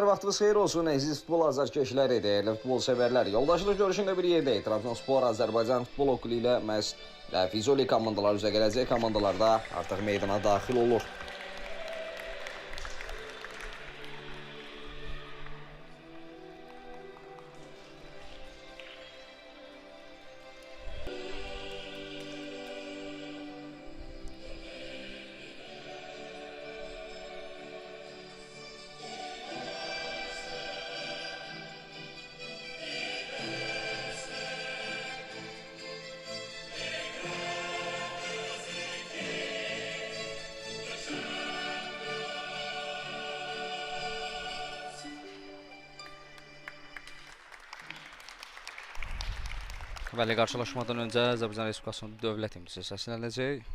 Hər vaxtınız xeyir olsun, əziz futbol azarkeşləri, dəyərli futbol sevərlər. Yoldaşlıq görüşündə bir yerdəyik. Trabzonspor Azərbaycan futbol okulu ilə məhz Füzuli komandalar üzə gələcək. Komandalar da artıq meydana daxil olur. Bəli, qarşılaşmadan öncə Azərbaycan Respublikasının dövlət himnisi səslənəcək.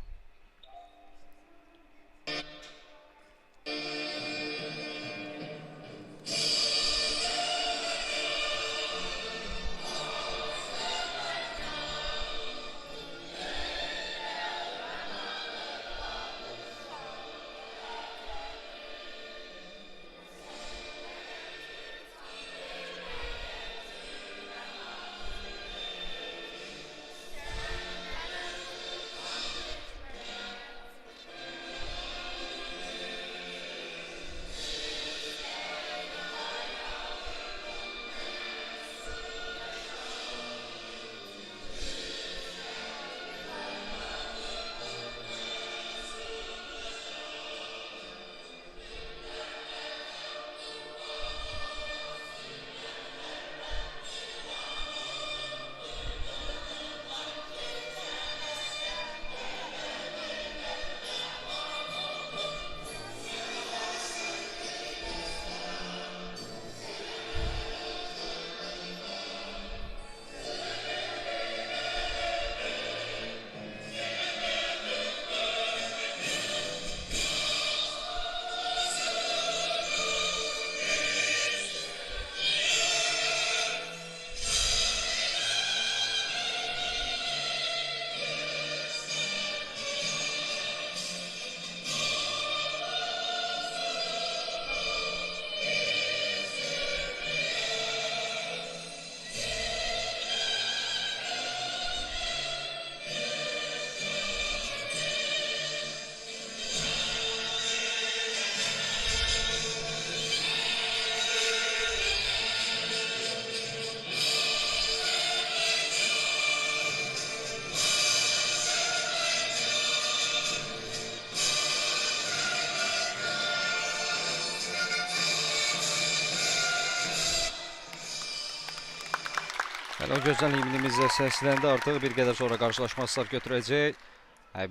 O gözəl himnimizlə səsləndi, artıq bir qədər sonra qarşılaşma start götürəcək.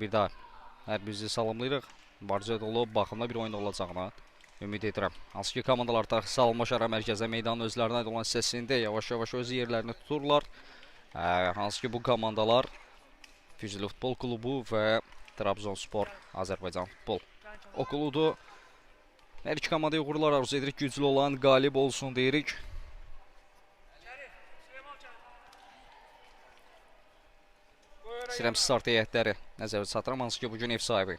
Bir daha hər bizi salamlayırıq. Barca dolu, baxımda bir oyun olacağına ümid edirəm. Hansı ki, komandalar artıq salınmış ara mərkəzə meydanın özlərinə olan səsində yavaş-yavaş öz yerlərini tuturlar. Hansı ki, bu komandalar Füzuli Futbol Klubu və Trabzonspor Azərbaycan Futbol Okuludur. Hər iki komandaya uğurlar arzu edirik, güclü olan qalib olsun deyirik. İstəyirəm start heyətləri nəzərə çatdıram, hansı ki, bugün ev sahibi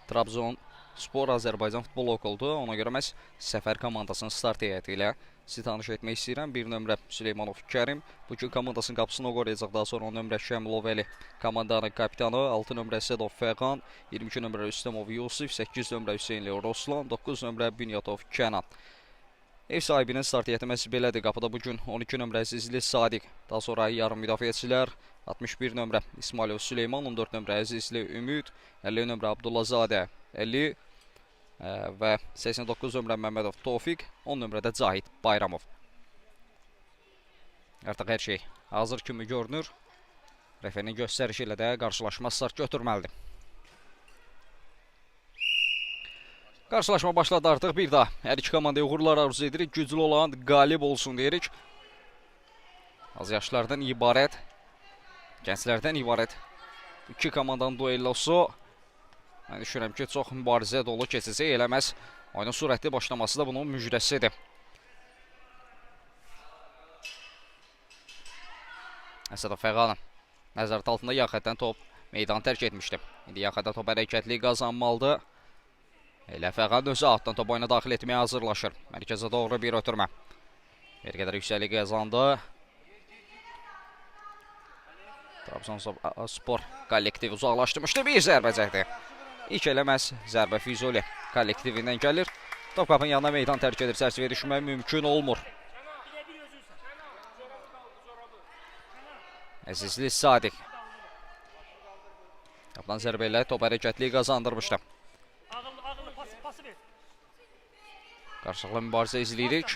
Trabzonspor Azərbaycan Futbol Okuludur. Ona görə məhz səfər komandasının start heyəti ilə sizi tanış etmək istəyirəm. 1 nömrə Süleymanov Kərim bugün komandasının qapısını qoruyacaq. Daha sonra 10 nömrə Şəmilov Əli komandanın kapitanı, 6 nömrə Sədov Fəqan, 22 nömrə Rüstəmov Yusif, 8 nömrə Hüseynli Roslan, 9 nömrə Bünyatov Kənan. Ev sahibinin start heyəti məhz belədir. Qapıda bugün 12 nömrə Əzizli Sadiq, daha sonra yarım müdafiəçilər 61 nömrə İsmailov Süleyman, 14 nömrə Əzizli Ümid, 50 nömrə Abdullazadə Əli və 89 nömrə Məmmədov Tofiq, 10 nömrədə Cahid Bayramov. Artıq hər şey hazır kimi görünür. Referinin göstərişi ilə də qarşılaşma start götürməlidir. Qarşılaşma başladı artıq bir daha. Hər iki komandaya uğurlar arzu edirik. Güclü olan qalib olsun deyirik. Az yaşlardan ibarət, gənclərdən ibarət iki komandanın duellosu. Mən düşünürəm ki, çox mübarizə dolu keçəcək. Eləməz oyunun sürətli başlaması da bunun müjdəsidir. Əsədov Fəqanın nəzarət altında yaxədən top meydanı tərk etmişdi. İndi yaxədən top hərəkətli qazanmalıdır. Elə Fəqan özü altdan top oyuna daxil etməyə hazırlaşır. Mərkəzə doğru bir ötürmə. Bir qədər yüksəlik qazandı. Trabzonspor kollektivi uzaqlaşdırmışdı. Bir zərbə çəkdi. İlk eləməz zərbə Füzuli kollektivindən gəlir. Top qapının yanına meydan tərk edib çərçivəyə düşmək mümkün olmur. Əzizli Sadiq. Qapıdan zərbə ilə top hərəkətliyi qazandırmışdı. Qarşılıqlı mübarizə izləyirik.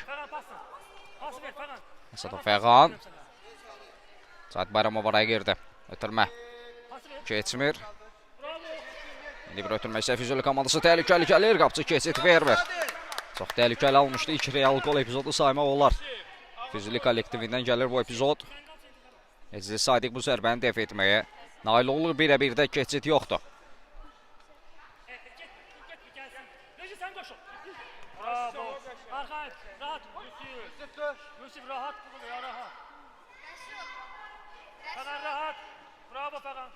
Əsədov Fəqan. Zahid Bayramov araya girdi. Ötürmə. Keçmir. İndi bir ötürmə isə Füzuli komandası təhlükəli gəlir. Qapıcı keçid vermir. Çox təhlükəli almışdı. İlk real gol epizodu saymaq olar. Füzuli kollektivindən gəlir bu epizod. Əzizli Sadiq bu zərbəni dəf etməyə nail olur. Birə-birdə keçid yoxdur. Yusuf rahat bugün ya rahat. Fəqan rahat. Bravo Fəqan.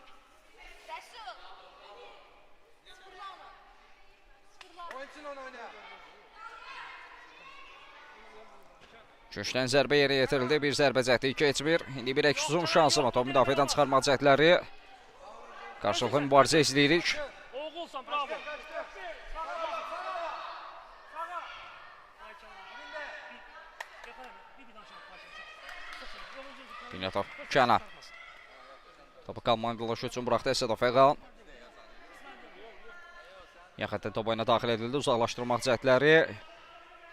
Köşkdən zərbə yerə yetirildi. Bir zərbə cəhdi keçmir. İndi bir əks uzun şansı var. Top müdafiədən çıxarmaq cəhdləri. Qarşılıqlı mübarizə izləyirik. Oğulsan bravo. Binyatov Kənan. Topu komandalaşı üçün buraxdı Əsədov Fəqan. Yaxətdən top oyuna daxil edildi. Uzaqlaşdırmaq cəhdləri.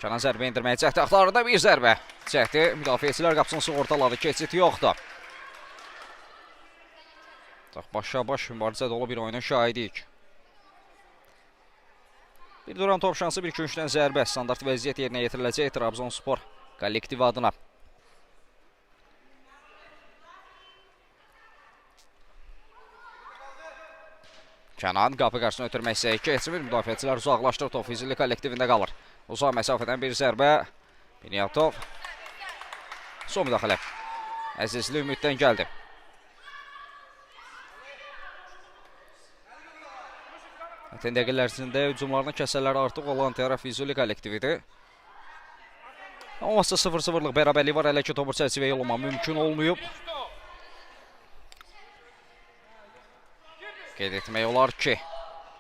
Kənan zərbə indirməyə cəhdi axtarında bir zərbə. Cəhdi müdafiəçilər qapısını sığortaladı. Keçid yoxdur. Başa-baş mübarizə dolu bir oyunun şahidiyik. Bir duran top şansı, bir küncdən zərbə. Standart vəziyyət yerinə yetiriləcək Trabzonspor kollektivi adına. Kənan qapı qarşısına ötürmək isə keçmir. Müdafiəçilər uzaqlaşdır. Top Füzuli kollektivində qalır. Uzaq məsafədən bir zərbə. Binyatov. Son müdaxilə. Əzizli Ümiddən gəldi. Hətin dəqiqələr içində hücumlarının kəsələri artıq olan tərəf Füzuli kollektividir. Olmazsa 0-0'lıq bərabərlik var. Hələ ki topur çərçivəyə yollama mümkün olmayıb. Qeyd etmək olar ki,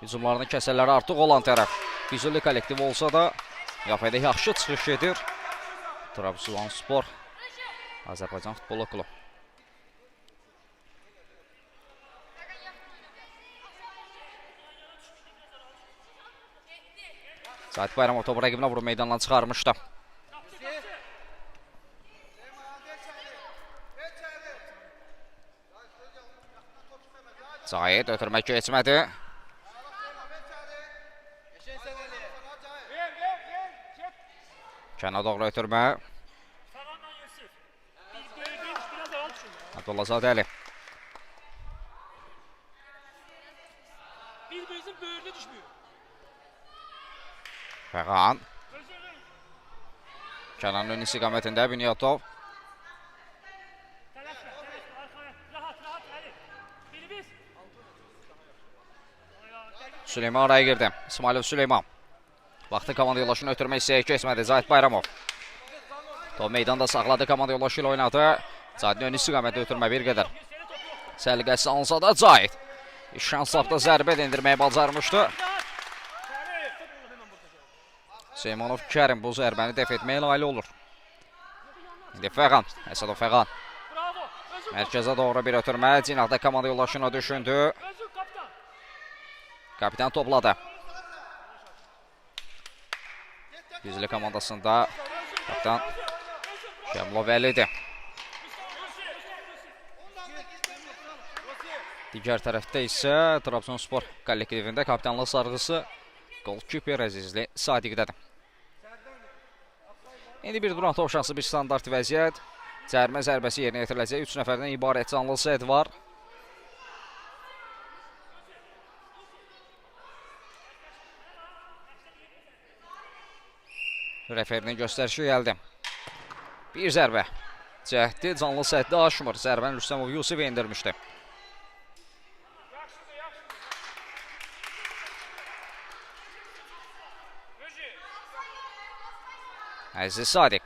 hücumlarının kəsələri artıq olan tərəf Füzuli kollektivi olsa da müdafiədə yaxşı çıxış edir Trabzonspor Azərbaycan Futbol Klubu. Zahid Bayramov topu rəqibinə vurub meydandan çıxarmışdı. Zahid ötürmək keçmədi. Kəna doğru ötürmə. Abdullahzadə. Bir-birimizin böyrünə düşmüyor. Fəqan. Kənanın ön istiqamətində Binyatov. Süleyman araya girdi. İsmailov Süleyman. Vaxtı komanda yoldaşını ötürmək istəyək keçmədi. Zahid Bayramov. Top meydanda saxladı. Komanda yoldaşı ilə oynadı. Zahidin ön istiqamətdə ötürmə bir qədər. Səliqəsi alınsa da Zahid. Şans tapdı. Zərbə endirməyə bacarmışdı. Seymanov Kərim bu zərbəni dəf etməyə nail olur. İndi Fəqan. Əsədov Fəqan. Mərkəzə doğru bir ötürmə. Cinahda komanda yoldaşına düşündü. Kapitan topladı. Füzuli komandasında kapitan Şəmlov Əlidir. Digər tərəfdə isə Trabzonspor kollektivində kapitanlıq sarğısı golkiper Əzizli Sadiqdədir. İndi bir duran top şansı, bir standart vəziyyət. Cərimə zərbəsi yerinə yetiriləcək. 3 nəfərdən ibarət canlı set var. Referinin göstərişi gəldi. Bir zərbə. Cəhdi canlı sətdə aşmır. Zərbəni Rüstəmov Yusuf endirmişdi. Əziz Sadiq.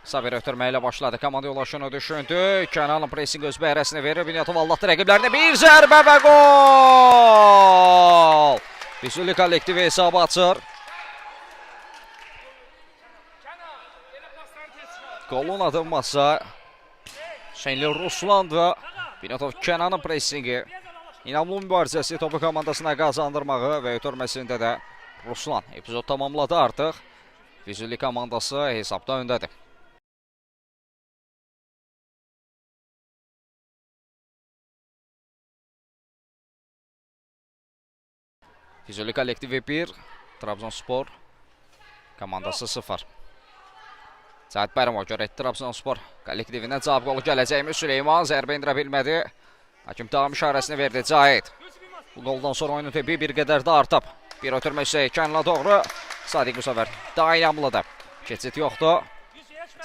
Qısa bir ötürmə ilə başladı. Komanda yoldaşını düşündü. Kənanın pressing öz bəhrəsini verir. Binyatov allatdı rəqiblərini. Bir zərbə və gol! Füzuli kollektivi hesabı açır. Golun adılmasa Şenli Ruslandı. Binyatov Kənanın pressingi. İnamlı mübarizəsi topu komandasına qazandırmağı və ötürməsində də Ruslan epizod tamamladı artıq. Füzuli komandası hesabda öndədir. Füzuli kollektivi 1, Trabzonspor komandası 0. Cahit Bayramov görə Trabzonspor kollektivinə cavab qolu gələcəkmi? Süleyman zərbə indirə bilmədi. Hakim davam işarəsini verdi Cahit. Bu qoldan sonra oyunun tempi bir qədər də artıb. Bir ötürmə Kənan'a doğru. Sadiq bu səfər daha inamlıdır. Keçid yoxdur.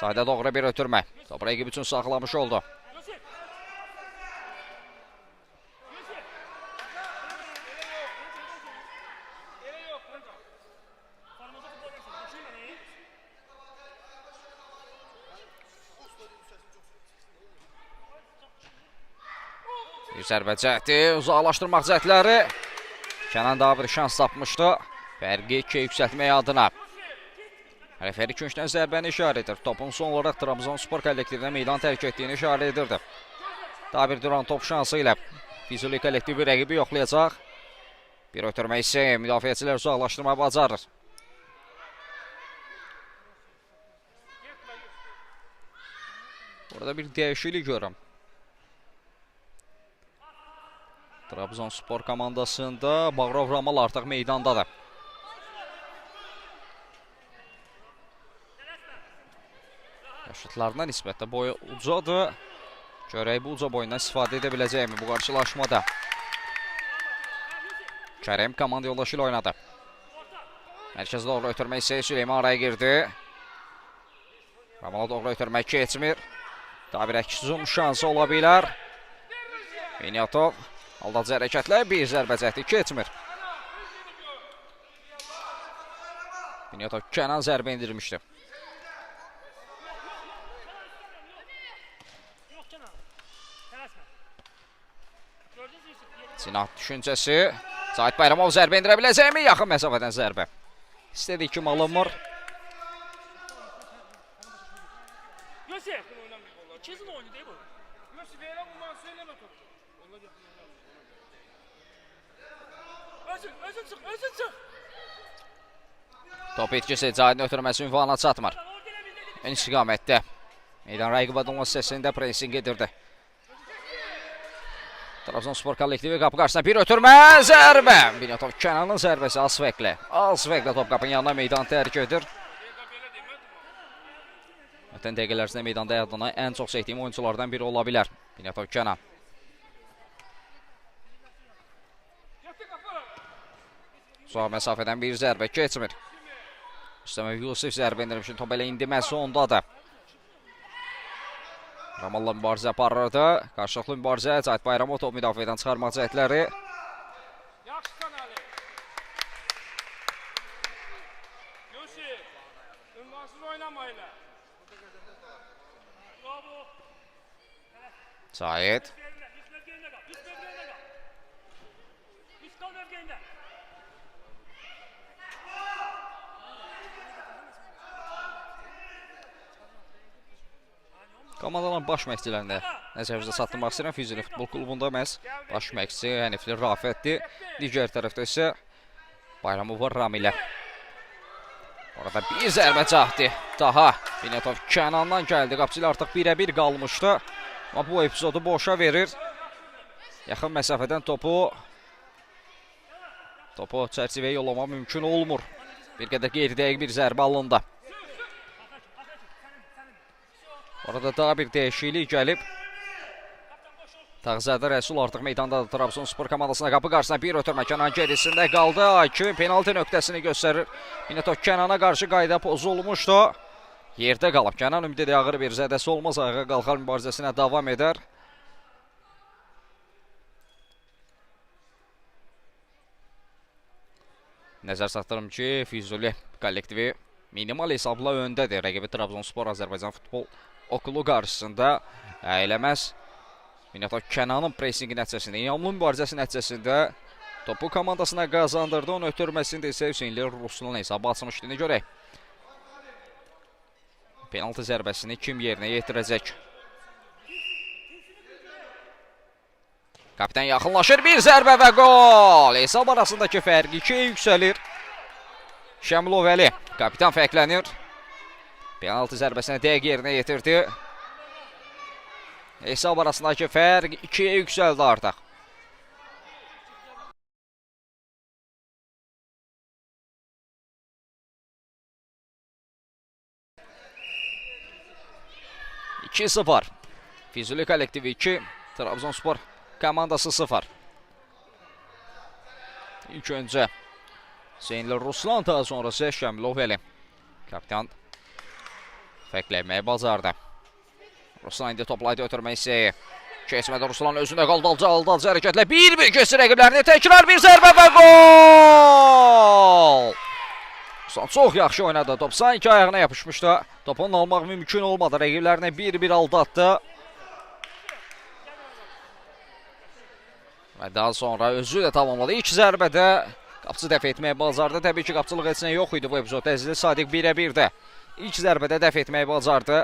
Cahit'ə doğru bir ötürmə. Top rəqib üçün saxlamış oldu. Bir zərbə cəhdi, uzaqlaşdırmaq cəhdləri. Kənan daha bir şans tapmışdı. Fərqi 2 yüksəltmək adına. Referi küncdən zərbəni işarə edir. Topun son olaraq Trabzonspor kollektivinə meydan tərk etdiyini işarə edirdi. Daha bir duran top şansı ilə Füzuli kollektivi rəqibi yoxlayacaq. Bir ötürmə isə müdafiəçilər uzaqlaşdırmayı bacarır. Burada bir dəyişiklik görürəm. Trabzonspor komandasında Bağrov Ramal artıq meydandadır. Yaşıtlarına nisbətdə boyu ucadır. Görək bu uca boyundan istifadə edə biləcəkmi bu qarşılaşmada? Kərim komanda yoldaşı ilə oynadı. Mərkəzə doğru ötürmək isə Süleyman araya girdi. Ramala doğru ötürmək keçmir. Daha bir əks zoom şansı ola bilər. Binyatov aldadıcı hərəkətlə bir zərbə cəhdi keçmir. Binyatov Kənan zərbə indirmişdi. Sinan düşüncəsi. Cahit Bayramov zərbə indirə biləcəkmi? Yaxın məsafədən zərbə. İstədiyi kimi alınmır. İkizin oyunu değil bu. Özün çık. Top etkisi Cahit'in ötürməsi ünvanına çatmır. Ön istiqamətdə. Meydan rəqib adamın səsində pressing edirdi. Trabzonspor kollektivi qapı qarşısına bir ötürmə, zərbə. Binyatov Kənanın zərbəsi Asfeklə. Asfeklə top qapının yanına meydan tərk edir. Ötən dəqiqələrsində meydanda yadına ən çox çəkdiyim oyunculardan biri ola bilər. Binyatov Kənan. Uzaq məsafədən bir zərbə keçmir. İstəmək Yusuf zərbə indirmişin top elə indiməsi ondadır. Ramalla mübarizə aparırdı. Qarşılıqlı mübarizə. Cahit Bayramov top müdafiədən çıxarmaq cəhdləri. Yaxşısan Ali. Yusuf. Ünvansız oynama elə. Bravo. Cahit. Komandaların baş məşqçilərində nəzərinizə çatdırmaq istəyirəm. Füzuli Futbol Klubunda məhz baş məşqçi Hənifli Rafətdir. Digər tərəfdə isə Bayramov var Ramilə. Orada bir zərbə cəhdi daha Binyatov Kənandan gəldi. Qapıcı ilə artıq 1-1 qalmışdı. Amma bu epizodu boşa verir. Yaxın məsafədən topu çərçivəyə yollamaq mümkün olmur. Bir qədər qeyri-dəqiq bir zərbə alındı. Orada daha bir dəyişiklik gəlib. Tağzədə Rəsul artıq meydandadır. Trabzonspor komandasına qapı qarşısına bir ötürmə Kənan gerisində qaldı. Hakim penalti nöqtəsini göstərir. Binyatov Kənana qarşı qayda pozulmuşdu. Yerdə qalıb. Kənan ümid edir ağır bir zədəsi olmaz. Ayağa qalxar mübarizəsinə davam edər. Nəzər çatdırım ki, Füzuli kollektivi minimal hesabla öndədir. Rəqibi Trabzonspor Azərbaycan futbol okulu qarşısında eləməz. Minnetok Kənanın pressingi nəticəsində, İnamlı mübarizəsi nəticəsində topu komandasına qazandırdı. Onu ötürməsində isə Hüseynli Ruslan hesabı açmışdı. Görək. Penaltı zərbəsini kim yerinə yetirəcək? Kapitan yaxınlaşır. Bir zərbə və gol. Hesab arasındakı fərq 2-yə yüksəlir. Şəmilov Əli. Kapitan fərqlənir. Penaltı zərbəsini dəqiq yerinə yetirdi. Hesab arasındakı fərq 2-yə yüksəldi artıq. (2-0). Füzuli kollektivi 2, Trabzonspor komandası 0. İlk öncə Hüseynli Ruslan, daha sonrası Şəmilov Əli. Kapitan fərqlənməyi bacardı. Ruslan indi toplaydı ötürmək istəyi. Keçmədə Ruslan özündə qaldı, aldı hərəkətlə 1-1 keçir rəqiblərini. Təkrar bir zərbə və gol! Ruslan çox yaxşı oynadı. Top sanki ayağına yapışmışdı. Topunu almaq mümkün olmadı. Rəqiblərini 1-1 aldatdı. Və daha sonra özü də tamamladı. İlk zərbədə qapıcı dəf etməyi bacardı. Təbii ki, qapıcılıq etsinə yox idi bu epizodda. Əzizli Sadiq 1-1-də. İlk zərbədə dəf etməyi bacardı.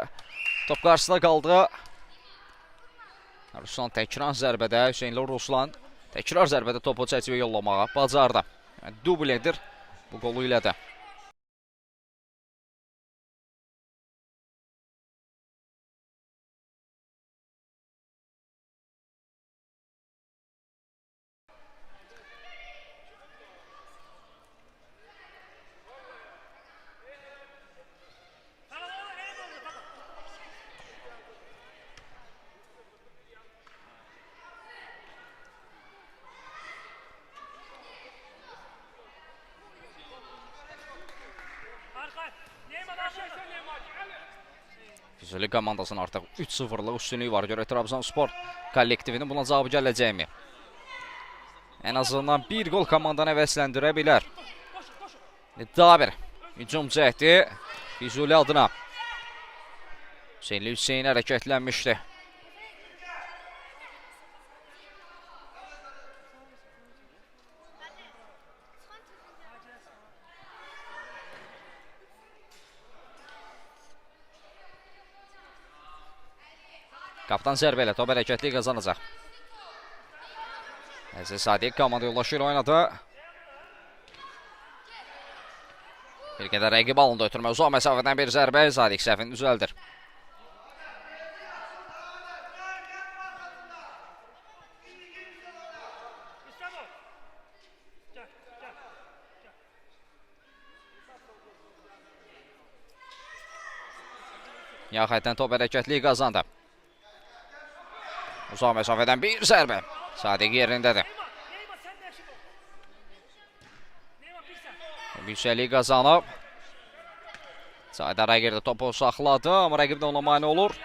Top qarşısında qaldı. Ruslan təkrar zərbədə, Hüseynli Ruslan təkrar zərbədə topu çərçivə yollamağa bacardı. Yəni, dubl edir bu qolu ilə də. Füzuli komandasının artıq 3-0'lıq üstünlüyü var. Görə Trabzonspor kollektivinin buna cavabı gələcəkmi? Ən azından bir gol komandanı əvəzləndirə bilər. Daha bir hücum cəhdi Füzuli adına. Hüseynli Hüseyin hərəkətlənmişdi. Kapitan zərbə ilə top hərəkətli qazanacaq. Əziz Sadiq komanda yoldaşı ilə oynadı. Bir qədər rəqib alında ötürmə. Uzaq məsafədən bir zərbə. Sadiq səhvini düzəldir. Yaxətdən top hərəkətli qazandı. Uzaq məsafədən bir zərbə. Sadiq yerindədir. Yüksəlik qazanıb. Saydar Əgirdə topu saxladı, amma rəqib də ona mane olur.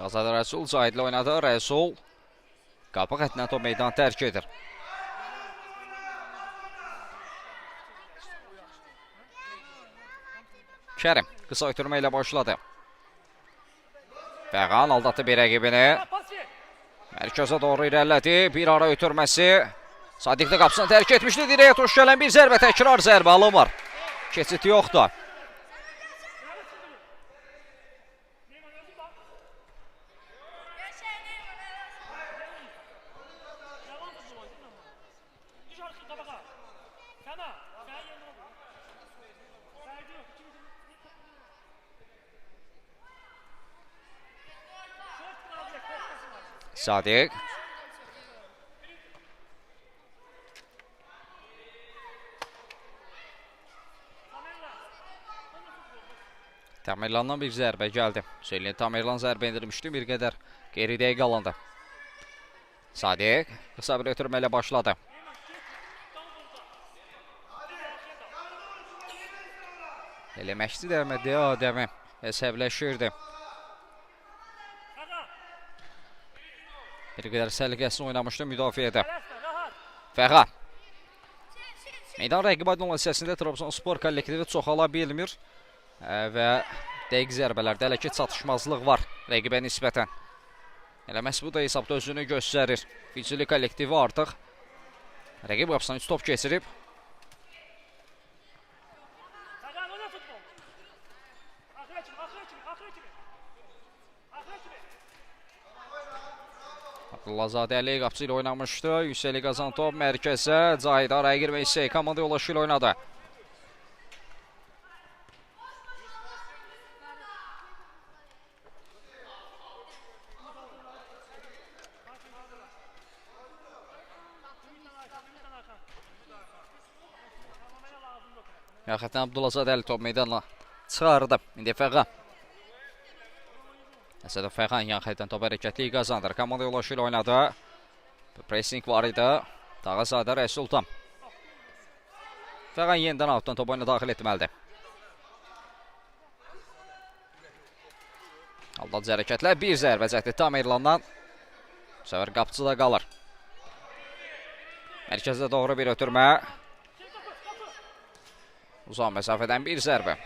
Azad Rəsul Zahidlə oynadı. Rəsul qapı xəttindən top meydanı tərk edir. Kərim qısa ötürmə ilə başladı. Fəğan aldatdı bir rəqibini. Mərkəzə doğru irəlilədi. Bir ara ötürməsi. Sadiq də qapısını tərk etmişdi. Dirəyə tuş gələn bir zərbə, təkrar zərbə alınmır. Keçid yoxdur. Sadiq. Tamerlandan bir zərbə gəldi. Hüseynli Tamerlan zərbə indirmişdi. Bir qədər geridəyə qalındı. Sadiq qısa bir ötürmə ilə başladı. Eləmək istəyirdi Adəmi. Əsəbləşirdi. Bir qədər səliqəsini oynamışdı müdafiədə. Fəqa. Meydan rəqib aydın olan hissəsində Trabzonspor kollektivi çoxala bilmir. Və dəqiq zərbələrdə hələ ki çatışmazlıq var rəqibə nisbətən. Elə məhz bu da hesabda özünü göstərir. Füzuli kollektivi artıq rəqib qapısından 3 top keçirib. Abdullazadə Əliyev qapısı ilə oynamışdı. Yüksəli qazan top mərkəzə. Cahid araya girmək istəyir. Komanda yoldaşı ilə oynadı. Yaxətən Abdullazadə Əliyev top meydanına çıxardı. İndi Fəqa. Əsədə Fəqan yan xətdən top hərəkətliyi qazandır. Komanda yoldaşı ilə oynadı. Pressing var idi. Dağazadə Rəsultan. Fəqan yenidən altdan top oyuna daxil etməlidir. Aldadıcı hərəkətlər. Bir zərbə çəkdi Tamerlandan. Bu səfər qapıcı da qalır. Mərkəzdə doğru bir ötürmə. Uzaq məsafədən bir zərbə.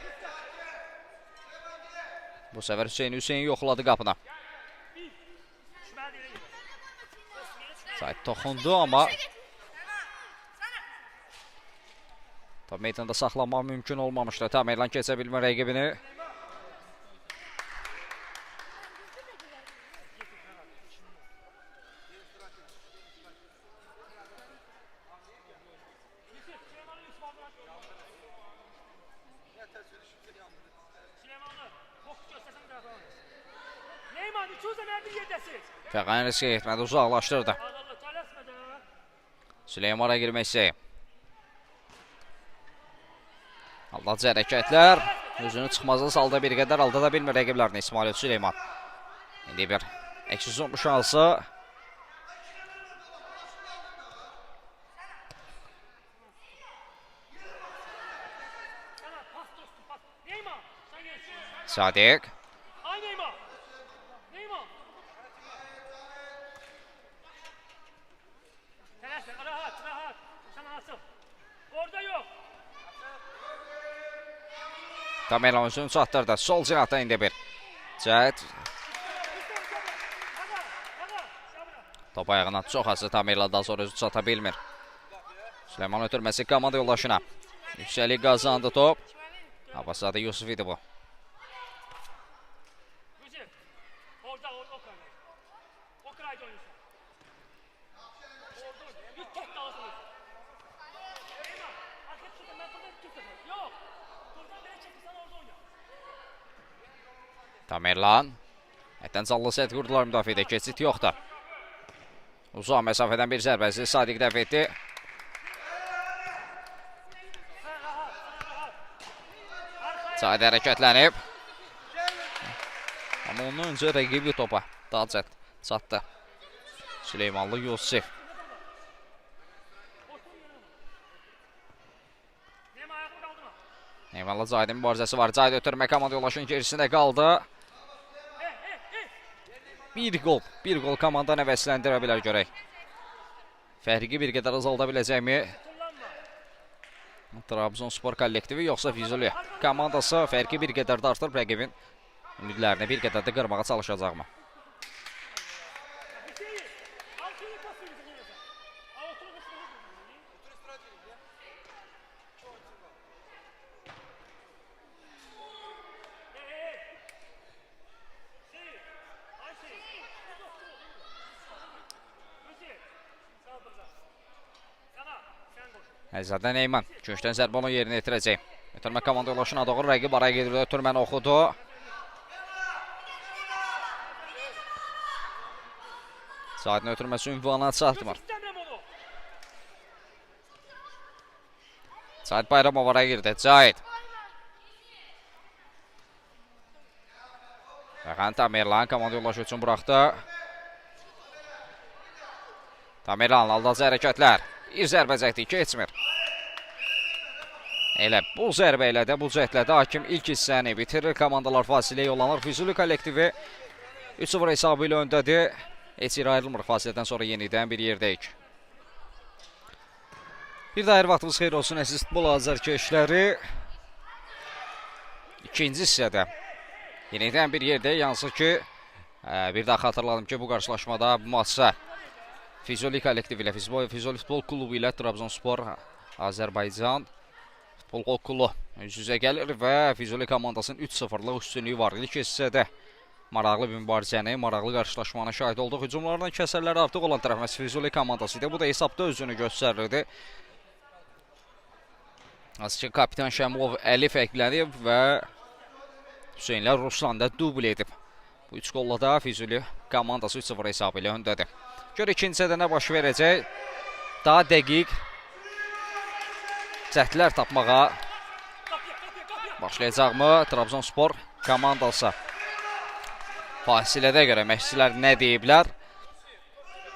Bu səfər Hüseyin yoxladı qapına. Said toxundu, amma top meydanda saxlanmaq mümkün olmamışdı. Tamerlan keçə bilmir rəqibini. Fəqan riskə getmədi, uzaqlaşdırdı. Süleyman araya girmək istəyir. Aldadıcı hərəkətlər. Özünü çıxmazda saldı bir qədər, aldada bilmir rəqiblərini İsmail Süleyman. İndi bir əksiz olmuş şansı. Sadiq. Tamerlan özünü çatdırdı. Sol cinahda indi bir. Cəhət. Top ayağından çox azı Tamerlandan sonra özü çata bilmir. Süleyman ötürməsi komanda yoldaşına. Yüksəlik qazandı top. Abbasadə Yusuf idi bu. Tamerlan. Ətən canlı sət qurdular müdafiədə. Keçid yoxdur. Uzaq məsafədən bir zərbəsi Sadiq dəf etdi. Cahid hərəkətlənib. Amma ondan öncə rəqibi topa daha çatdı. Süleymanlı Yusuf. Neymanlı Cahidin mübarizəsi var. Cahid ötürmə komanda yoldaşının gerisində qaldı. Bir gol komanda nəvəsləndirə bilər görək. Fərqi bir qədər azalda biləcəkmi? Trabzonspor kollektivi yoxsa Füzuli komandası fərqi bir qədər də artırıb rəqibin ümidlərini bir qədər də qırmağa çalışacaqmı? Əzədən Eyman köşdən zərbə onu yerinə yetirəcək. Ötürmə komanda yoldaşına doğru rəqib araya gedir. Ötürməni oxudu. Cahidin ötürməsi ünvanına çatmır. Cahid Bayramov araya girdi. Cahid. Fəqan Tamerlan komanda yoldaşı üçün buraxdı. Tamerlan aldadıcı hərəkətlər. Bir zərbə çəkdi, keçmir. Elə bu zərbə ilə də, bu cəhdlə də hakim ilk hissəni bitirir. Komandalar fasiləyə yollanır. Füzuli kollektivi 3-0 hesabı ilə öndədir. Heç yerə ayrılmır fasilədən sonra yenidən bir yerdəyik. Bir daha hər vaxtımız xeyir olsun əziz futbol azərkeşləri. İkinci hissədə yenidən bir yerdəyik. Yansın ki, bir daha xatırladım ki, bu qarşılaşmada bu maçsa Füzuli kollektivi ilə, Füzuli futbol klubu ilə Trabzonspor Azərbaycan futbol okulu üz-üzə gəlir və Füzuli komandasının 3-0'lıq üstünlüyü var. İlk hissədə maraqlı bir mübarizəni, maraqlı qarşılaşmanın şahid olduq. Hücumlardan kəsərləri artıq olan tərəf məhz Füzuli komandası idi. Bu da hesabda özünü göstərirdi. Azıcık kapitan Şəmov Əli fərqlənib və Hüseynlər Ruslan da dubl edib. Bu 3 qolla da Füzuli komandası 3-0 hesabı ilə öndədir. Gör ikincidə nə baş verəcək? Daha dəqiq cəhdlər tapmağa başlayacaqmı Trabzonspor komandası? Fasilədə görə məşqçilər nə deyiblər,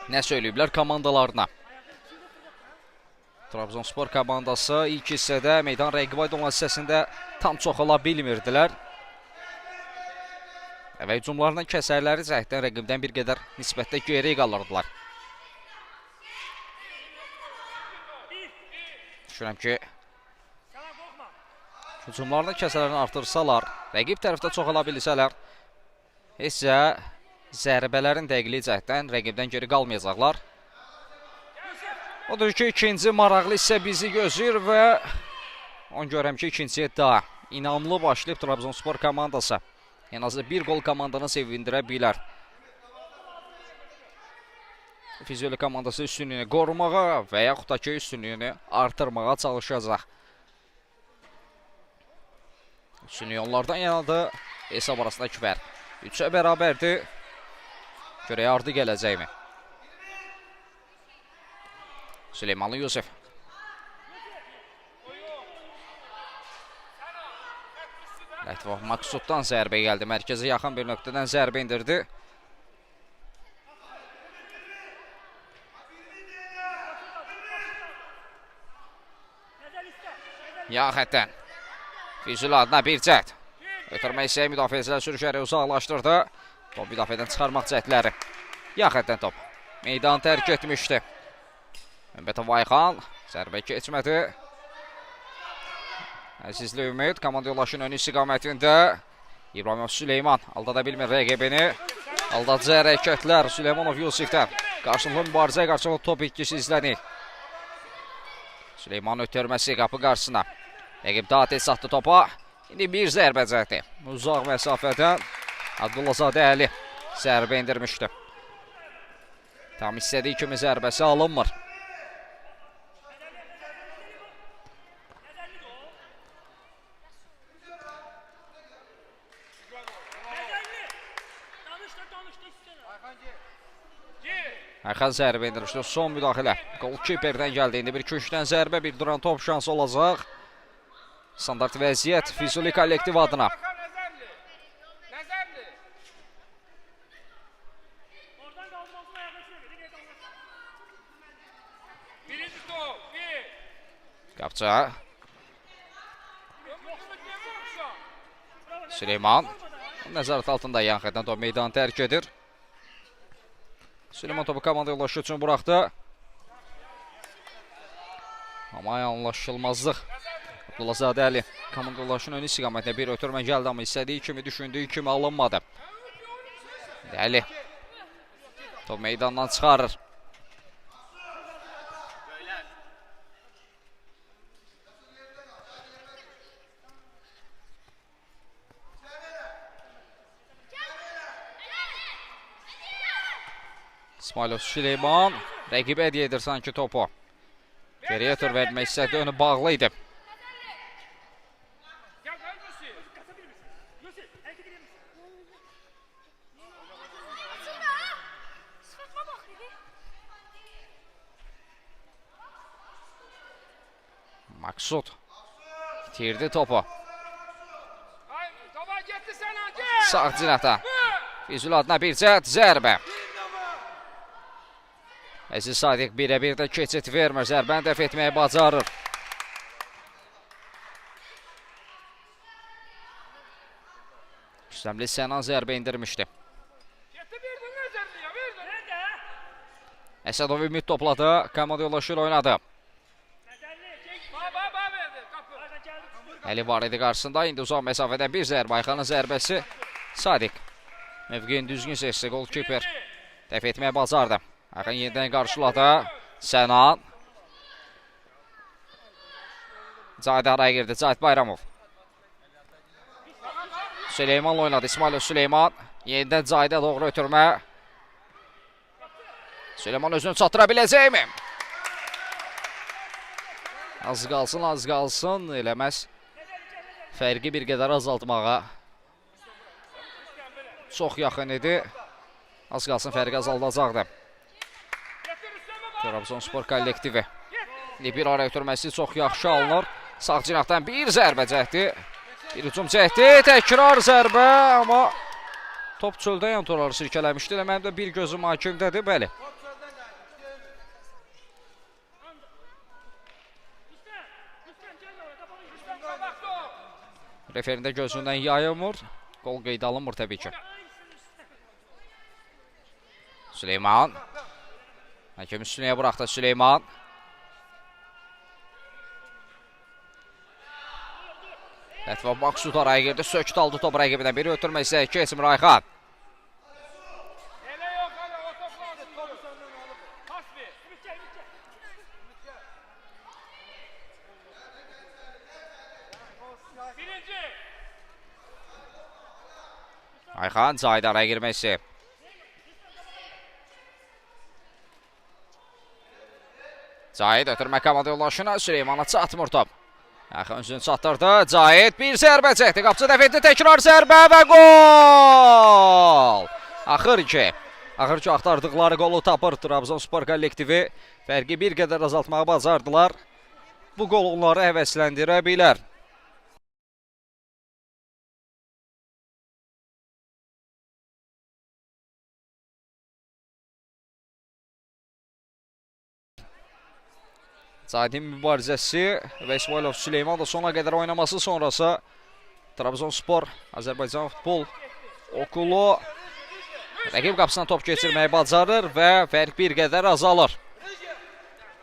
nə söyləyiblər komandalarına? Trabzonspor komandası ilk hissədə meydan rəqibə olan hissəsində tam çoxala bilmirdilər. Və hücumlarından kəsərləri cəhətdən rəqibdən bir qədər nisbətdə geri qalırdılar. Düşünürəm ki, hücumlarından kəsərlərini artırsalar, rəqib tərəfdə çoxala bilsələr, isə zərbələrin dəqiqliyi cəhətdən rəqibdən geri qalmayacaqlar. Odur ki, ikinci maraqlı hissə bizi gözləyir və onu görəm ki, ikinciyə daha inamlı başlayıb Trabzonspor komandası. En azı bir gol komandanı sevindirə bilər. Füzuli komandası üstünlüyünü qorumağa və yaxud da ki, üstünlüyünü artırmağa çalışacaq. Üstünlüyü onlardan yanadır. Hesab arasındakı fərq 3-ə bərabərdir. Görək ardı gələcəkmi? Süleymanlı Yusuf. Lətifov Maksuddan zərbə gəldi. Mərkəzə yaxın bir nöqtədən zərbə indirdi. Yaxətdən Füzuli adına bir cəhd. Ötürmək istəyək müdafiəçilər sürüşərək uzaqlaşdırdı. Top müdafiədən çıxarmaq cəhdləri. Yaxətdən top meydan tərk etmişdi. Məmbətov Ayxan zərbə keçmədi. Əzizli Ümid komanda yoldaşının ön istiqamətində. İbrahimov Süleyman aldada bilmir rəqibini. Aldadıcı hərəkətlər Süleymanov Yusifdən. Qarşılıqlı mübarizə, qarşılıqlı top itkisi izlənir. Süleyman ötürməsi qapı qarşısına. Rəqib daha tez satdı topa. İndi bir zərbə cəhdi. Uzaq məsafədən Abdullazadə Əli zərbə indirmişdi. Tam istədiyi kimi zərbəsi alınmır. Ayxan zərbə indirmişdir. Son müdaxilə. Golkiperdən gəldi. İndi bir köşkdən zərbə, bir duran top şansı olacaq. Standart vəziyyət Füzuli kollektiv adına. Qapça. Süleyman. Nəzarət altında Yanxədən top meydanı tərk edir. Süleyman topu komanda yoldaşı üçün buraxdı. Amma anlaşılmazlıq. Abdullazadə Əli komanda yoldaşının ön istiqamətində bir ötürmə gəldi, amma istədiyi kimi, düşündüyü kimi alınmadı. Əli top meydandan çıxarır. İsmailov Süleyman rəqib hədiyyə edir sanki topu. Geriyə tür vermək istədi, önü bağlı idi. Maksud itirdi topu. Sağ cinata. Füzuli adına bir cəhd zərbə. Əziz Sadiq birə-bir də keçid vermir. Zərbəni dəf etməyi bacarır. Rüstəmli Sənan zərbə indirmişdi. Yetti verdin nəzərini ya, verdin. Nerede? Əsədov ümid topladı. Komanda yoldaşı ilə oynadı. Baba verdi. Kapı. Əli var idi qarşısında. İndi uzaq məsafədən bir zərbə. Ayxanın zərbəsi. Sadiq. Mövqeyin düzgün seçdi. Golkiper dəf etməyə bacardı. Ayxan yenidən qarşıladı. Sənan. Cahid araya girdi. Cahid Bayramov. Süleymanla oynadı. İsmailov Süleyman. Yenidən Cahidə doğru ötürmə. Süleyman özünü çatdıra biləcəkmi? Az qalsın. Eləməz. Fərqi bir qədər azaltmağa. Çox yaxın idi. Az qalsın fərqi azaldacaqdı. Trabzonspor kollektivi. Bir araya ötürməsi çox yaxşı alınır. Sağ cinahdan bir zərbə cəhdi. Bir hücum cəhdi. Təkrar zərbə. Amma top çöldə yan torları sirkələmişdi. Mənim də bir gözüm hakimdədir. Bəli. Referində gözündən yayılmır. Qol qeydə alınmır təbii ki. Süleyman. Hakem üstünəyə buraxdı Süleyman. Lətvə Maksud araya girdi. Sökdü aldı top rəqibindən. Biri ötürmək istəyir. Keçmir Ayxan. Ele yok hala o top lazım. Pas ver. Birinci. Ayxan Cahid araya girmək istəyir. Cahid ötürmə komanda yoldaşına. Süleymana çatmır top. Ayxan özünü çatdırdı. Cahid bir zərbə çəkdi. Qapıcı dəf etdi. Təkrar zərbə və gol! Axır ki axtardıqları qolu tapır Trabzonspor kollektivi. Fərqi bir qədər azaltmağı bacardılar. Bu qol onları həvəsləndirə bilər. Cahidin mübarizəsi və İsmailov Süleyman da sona qədər oynaması sonrası Trabzonspor Azərbaycan futbol okulu rəqib qapısına top keçirməyi bacarır və fərq bir qədər azalır.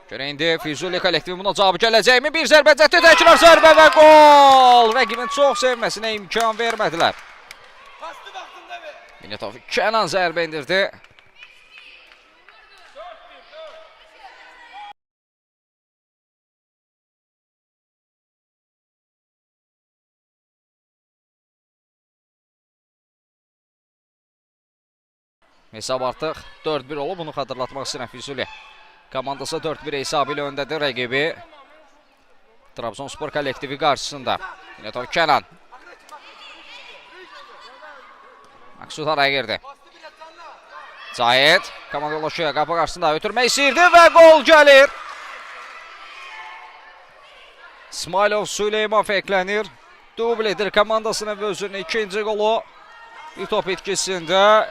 Görə indi Füzuli kollektivi buna cavabı gələcəkmi? Bir zərbə cəhdi, təkrar zərbə və gol! Rəqibin çox sevməsinə imkan vermədilər. Minetov Kənan zərbə indirdi. Hesab artıq 4-1 olub. Bunu xatırlatmaq istəyirəm Füzuli. Komandası 4-1 hesabı ilə öndədir rəqibi. Trabzonspor kollektivi qarşısında. Minetov Kənan. Maksud araya girdi. Cahid. Komanda yoldaşı qapı qarşısında ötürmək istəyirdi və gol gəlir. İsmailov Süleyman fəklənir. Dubl edir komandasının və özünün ikinci qolu. Bir top etkisində.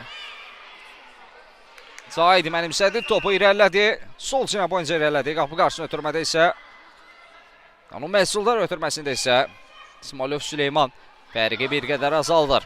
Cahid mənimsədi, topu irəlilədi. Sol cinə boyunca irəlilədi. Qapı qarşısına ötürmədə isə onun məhsuldar ötürməsində isə İsmailov Süleyman fərqi bir qədər azaldır.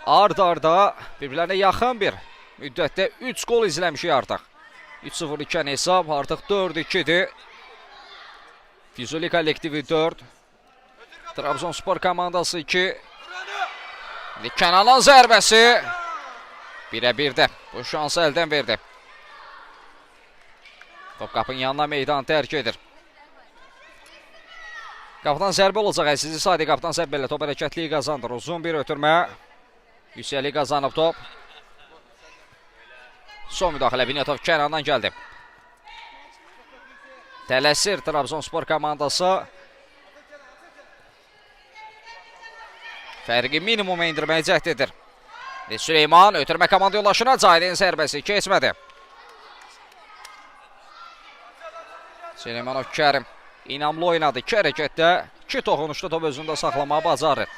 Ard-arda bir-birlərinə yaxın bir müddətdə 3 gol izləmişik artıq. 3-0 ikən hesab artıq 4-2-dir. Füzuli kollektivi 4. Trabzonspor komandası 2. Kənanın zərbəsi. 1-1-də bu şansı əldən verdi. Top qapının yanına meydan tərk edir. Qapıdan zərbə olacaq əzizi Sadiq. Qapıdan zərbə ilə top hərəkətliyi qazandır. Uzun bir ötürmə. Yüksəlik qazanıb top. Son müdaxilə Minetov Kənandan gəldi. Tələsir Trabzonspor komandası. Fərqi minimuma indirməyə cəhd edir. Süleyman ötürmə komanda yoldaşına. Cahidin zərbəsi keçmədi. Süleymanov Kərim inamlı oynadı. 2 hərəkətdə 2 toxunuşda top özündə saxlamağı bacarır.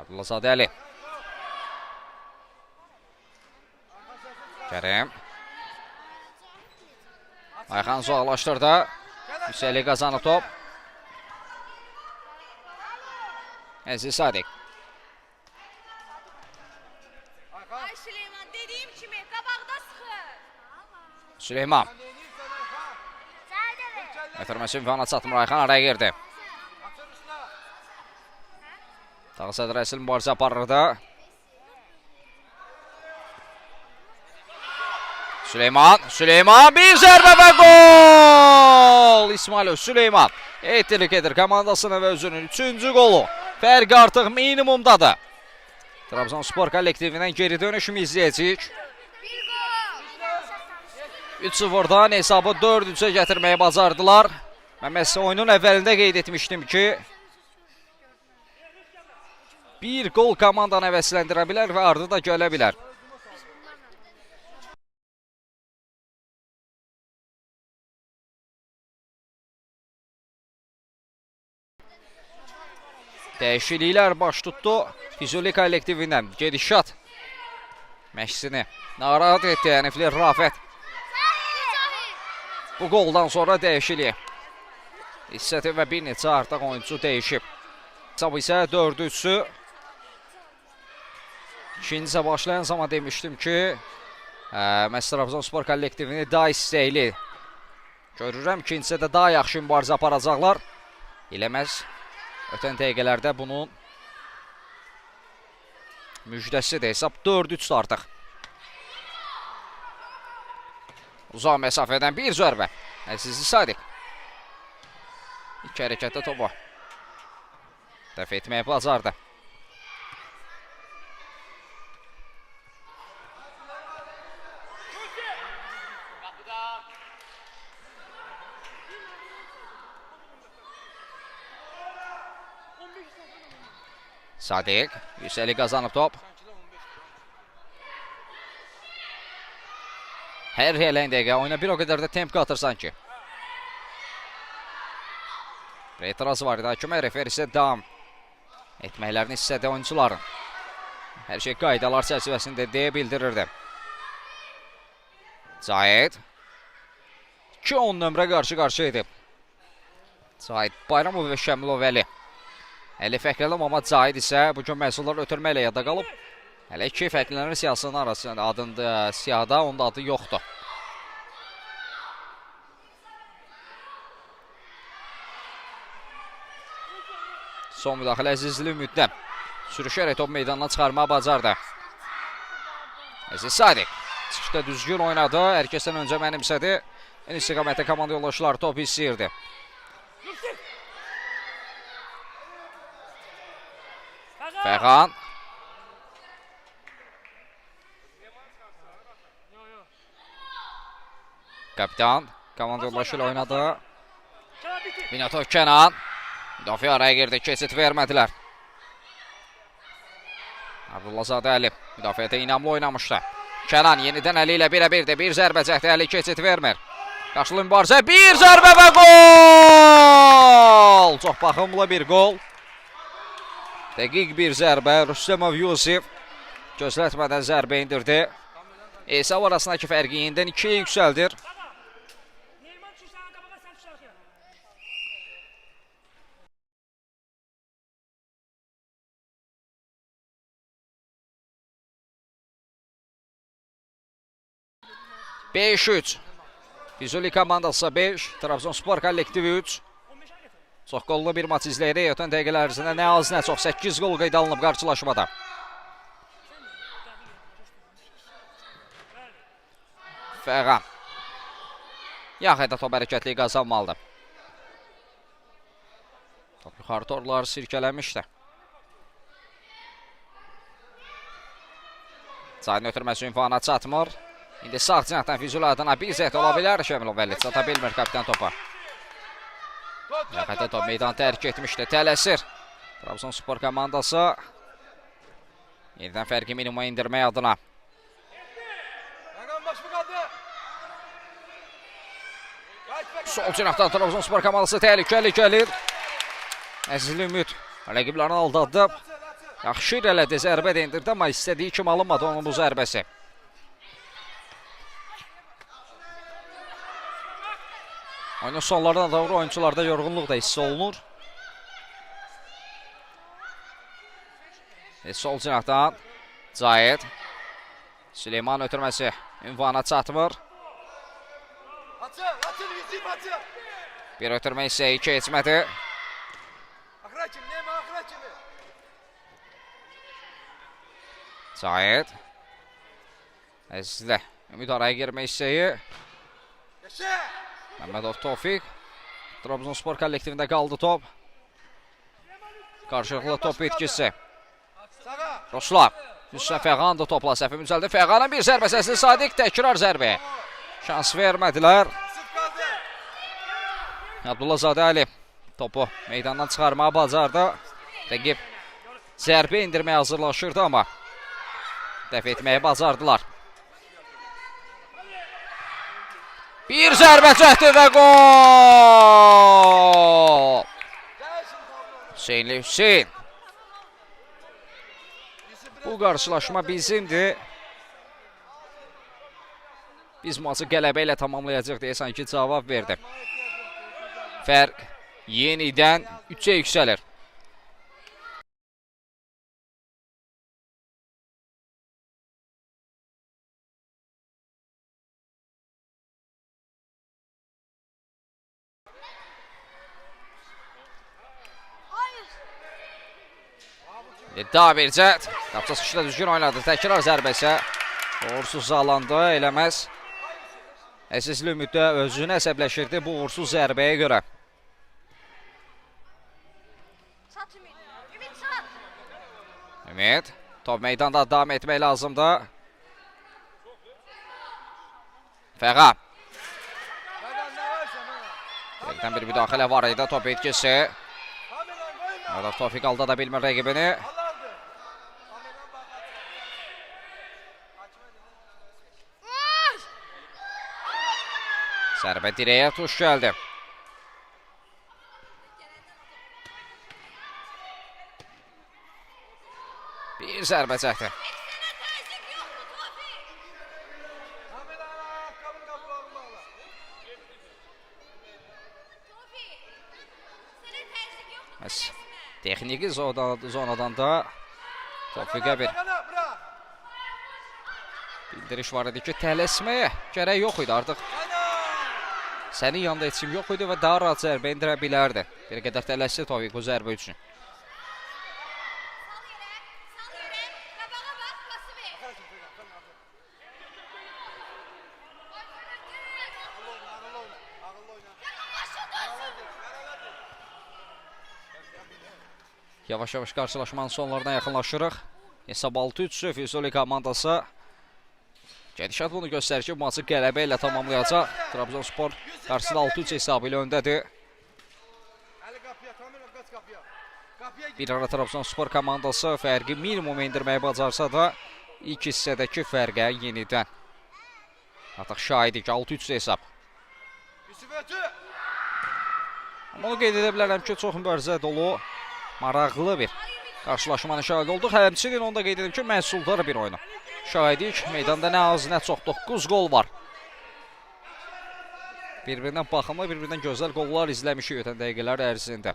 Abdullah Zadəli. Kərim. Ayxan uzaqlaşdırdı. Hüseyli qazanı top. Əziz Sadiq. Ay Süleyman, dediyim kimi qabaqda sıxır. Süleyman. Ötürməsi ünvana çatmır. Ayxan araya girdi. Tağsad Rəsil mübarizə aparırdı. Süleyman bir zərbə və gol! İsmailov Süleyman ettirik edir komandasını və özünün 3-cü qolu. Fərq artıq minimumdadır. Trabzonspor kollektivindən geri dönüşümü izləyəcəyik. 3-0'dan hesabı 4-3'e gətirməyi bacardılar. Mən məsələ oyunun əvvəlində qeyd etmişdim ki, bir gol komandanı həvəsləndirə bilər və ardı da gələ bilər. Dəyişikliklər baş tutdu. Füzuli kollektivindən gedişat məşqçini narahat etdi Hənifli Rafət. Bu qoldan sonra dəyişiklik. İssəti və bir neçə artıq oyuncu dəyişib. Hesab isə 4-3'ü. İkincisi başlayan zaman demişdim ki, Trabzonspor kollektivini daha istəkli görürəm. İkincisi də daha yaxşı mübarizə aparacaqlar. Eləməz. Ötən dəqiqələrdə bunun müjdəsidir. Hesab 4-3'dür artıq. Uzaq məsafədən bir zərbə. Əziz Sadiq. İki hərəkətdə topu dəf etməyə bacardı. Sadiq, Hüseyli qazanıb top. Hər eləyən dəqiqə oyuna bir o qədər də temp qatır sanki. Etiraz var idi. Hakimə refer isə davam etməklərini istədi oyuncuların. Hər şey qaydalar çərçivəsində deyə bildirirdi. Zahid 2-10 nömrə qarşı-qarşı edib. Zahid Bayramov və Şəmilov Əli. Əli fərqlənəm, amma Zahid isə bugün məhsullar ötürməklə yadda qalıb. Hələ iki fərqlənən siyasının arasında adında siyada, onun adı yoxdur. Son müdaxilə Əzizli Ümiddən. Sürüşərək top meydanına çıxarmağa bacardı. Əziz Sadiq çıxışda düzgün oynadı. Hər kəsdən öncə mənimsədi. En istiqamətdə komanda yoldaşları top istəyirdi. Fəxan. Kapitan komanda yoldaşı ilə oynadı. Binatov Kənan. Müdafiə araya girdi, keçid vermədilər. Abdullah Zadəli müdafiədə inamlı oynamışdı. Kənan yenidən Əli ilə birə-birdə bir zərbə cəhdi, Əli keçid vermir. Qarşılı mübarizə, bir zərbə və gol! Çox baxımlı bir gol. Dəqiq bir zərbə, Rüstəmov Yusif gözlətmədən zərbə indirdi. Hesab arasındakı fərqi yenidən 2'ye yüksəldir. Beş-3. Füzuli komandası 5, Trabzonspor kollektivi 3. Çox qollu bir maç izləyirik. Ötən dəqiqələr ərzində nə az nə çox 8 qol qeydə alınıb qarşılaşmada. Fəğan. Yaxayda top hərəkətliyi qazanmalıdır. Top yuxarı torlar sirkələmişdi. Zaydın ötürməsi ünvana çatmır. İndi sağ cinahdan Füzuli adına bir zəhd ola bilər. Şəmilov Əli çata bilmir kapitan topa. Yaxayda top meydan tərk etmişdi. Tələsir Trabzonspor komandası. Yenidən fərqi minimuma indirmək adına. Sol cinahdan Trabzonspor komandası təhlükəli gəlir. Əzizli Ümid rəqiblərini aldadı. Yaxşı irələdi, zərbə də endirdi, amma istədiyi kimi alınmadı onun bu zərbəsi. Oyunun sonlarına doğru oyuncularda yorğunluq da hiss olunur. Sol cinahdan Cahid. Süleyman ötürməsi ünvana çatmır. Bir ötürmə isə iki keçmədi. Cahid. Əzizlə ümid araya girmək istəyi. Məmmədov Tofiq. Trabzonspor kollektivində qaldı top. Qarşılıqlı top itkisi. Ruslan. Hüseyin Fəğan da topla səhvi mücəldə. Fəğanın bir zərbə səsini Sadiq təkrar zərbə. Şans vermədilər. Abdullazadə Ali topu meydandan çıxarmağa bacardı. Rəqib zərbə indirməyə hazırlaşırdı, amma dəf etməyə bacardılar. Bir zərbə çəkdi və gol! Hüseynli Hüseyn. Bu qarşılaşma bizimdir. Biz maçı qələbə ilə tamamlayacaq deyə sanki cavab verdi. Fərq yenidən 3-ə yüksəlir. Daha bir cəhd. Qapıca sıçda düzgün oynadı. Təkrar zərbəsə uğursuz alandı. Eləməz. Əzizli Ümid də özünü əsəbləşirdi bu uğursuz zərbəyə görə. Ümid. Top meydanda davam etmək lazımdır. Fəğan. Yerdən bir müdaxilə var idi. Top etkisi. Orada Tofiq alda da bilmir rəqibini. Zərbə dirəyə tuş gəldi. Bir zərbə çəkdi. Texniki zonadan da Tofiqə bir bildiriş var idi ki, tələsməyə gərək yox idi artıq. Sənin yanında heç kim yox idi və daha rahat zərbə indirə bilərdi. Bir qədər tələsdi Tofiq bu zərbə üçün. Yavaş-yavaş qarşılaşmanın sonlarına yaxınlaşırıq. Hesab 6-3 Füzuli komandası. Gedişat bunu göstərir ki, bu maçı qələbə ilə tamamlayacaq. Trabzonspor qarşısında 6-3 hesabı ilə öndədir. Bir ara Trabzonspor komandası fərqi minimum indirməyə bacarsa da ilk hissədəki fərqə yenidən artıq şahidik 6-3 hesab. Onu qeyd edə bilərəm ki, çox mübarizə dolu, maraqlı bir qarşılaşmanın şahidi olduq. Həmçinin onu da qeyd edim ki, məhsuldar bir oyunu şahidik. Meydanda nə az, nə çox 9 gol var. Bir-birindən baxımlı, bir-birindən gözəl qollar izləmişik ötən dəqiqələr ərzində.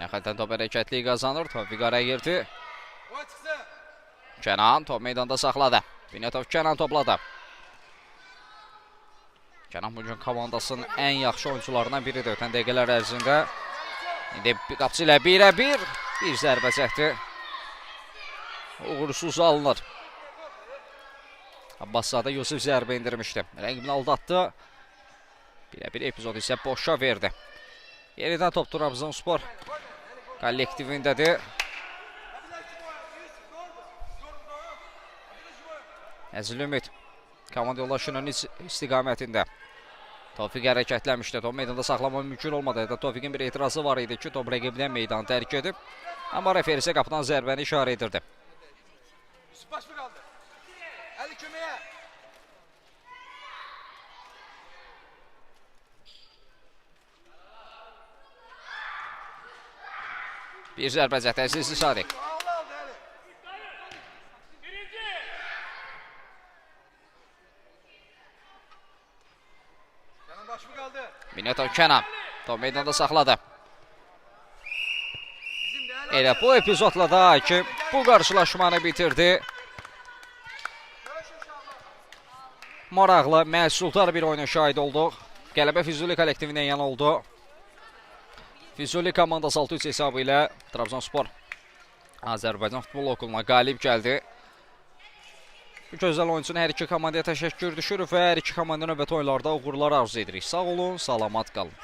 Yaxından top hərəkətliyi qazanır. Tofiq araya girdi. Kənan top meydanda saxladı. Binetov Kənan topladı. Kənan bugün komandasının ən yaxşı oyuncularından biridir ötən dəqiqələr ərzində. İndi qapıcı ilə 1-1 bir zərbə çəkdi. Uğursuz alınır. Abbaszadə Yusuf zərbə indirmişdi. Rəqibini aldatdı. 1-1 epizod isə boşa verdi. Yenidən top Trabzonspor kollektivindədir. Əzil Ümid komanda yoldaşının istiqamətində. Tofiq hərəkətləmişdi. Top meydanda saxlamaq mümkün olmadı. Tofiqin bir etirazı var idi ki, top rəqibdən meydanı tərk edib. Amma referisə qapıdan zərbəni işarə edirdi. Baş bir kaldı. Hadi kümeye. Bir zərbə cəhdi Əzizli Sadiq. Aldı hadi. Birinci. Kenan baş bir kaldı. Minneton Kenan top meydanda saxladı. Bizim de Elə bu epizodla da ki, bu qarşılaşmanı bitirdi. Maraqlı, məhsuldar bir oyuna şahid olduq. Qələbə Füzuli kollektivindən yana oldu. Füzuli komandası 6-3 hesabı ilə Trabzonspor Azərbaycan futbol okuluna qalib gəldi. Bu gözəl oyun üçün hər iki komandaya təşəkkür düşürük və hər iki komanda növbəti oyunlarda uğurlar arzu edirik. Sağ olun, salamat qalın.